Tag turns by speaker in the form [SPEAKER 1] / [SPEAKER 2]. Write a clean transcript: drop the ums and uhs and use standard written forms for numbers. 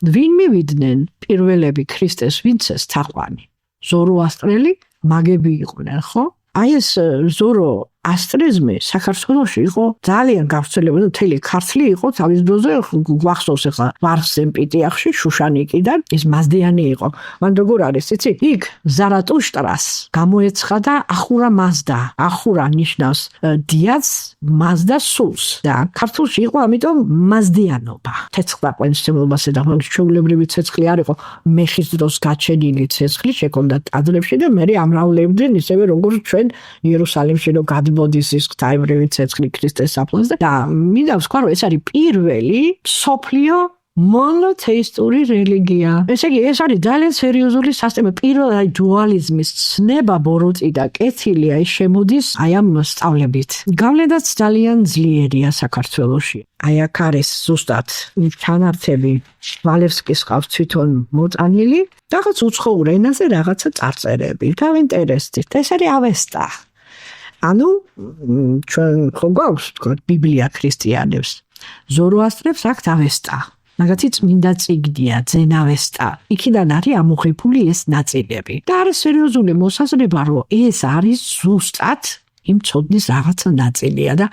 [SPEAKER 1] ვინ მივიდნენ პირველები ქრისტეს ვინცეს თაყვანი? ზოროასტრელი მაგები იყვნენ, ხო? აი ეს ზოროასტრიზმი საქართველოში იყო ძალიან გავრცელებული, მთელი ქართლი იყო თავის დროზე, გვახსოვს ახლა ვარსემპიტიახში შუშანიკიდან ის მაზდიანი იყო. მან როგორ არის, იცი? იქ ზარატუშტრას გამოეცხადა ახურა მაზდა. ახურა ნიშნავს დიაც, მაზდა სულს. და ქართულში იყო ამიტომ მაზდიანობა. თეცხლაყვენსემლობასა და ჩვეულებრივი ცეცხლი არ იყო მეხის დროს გაჩენილი ცეცხლი შექონდა ტაძრებში და მე ამრავლებდნენ ისევე როგორც ჩვენ იერუსალიმში რომ გადმოდის ის ღვთაებრივი ცეცხლი ქრისტეს საფლავზე და მინდა ვსვქვა რომ ეს არის პირველი სოფლიო მონოთეისტური რელიგია. ესე იგი ეს არის ძალიან სერიოზული სასტემი. პირველი დუალიზმის ცნება ბოროტი და კეთილია ის შემოდის აი ამ სწავლებით. გავლენაც ძალიან ძლიერია საქართველოში. აი აქ არის ზუსტად ჩანართები ვალევსკის ყავს თვითონ მოწანილი რაღაც უცხოურ ენაზე რაღაცა წარწერები. გავინტერესდით. ეს არის ავესტა. ანუ ჩვენ ხო გვაქვს თქვა ბიბლია ქრისტიანებს. ზოროასტრებს აქვთ ავესტა. მაგათი წმინდა წიგნია, ძენავესტა. იქიდან არის ამოღებული ეს ნაწილები. და არის სერიოზული მოსაზრება, რომ ეს არის ზუსტად იმ ცოდნის რაღაცა ნაწილია და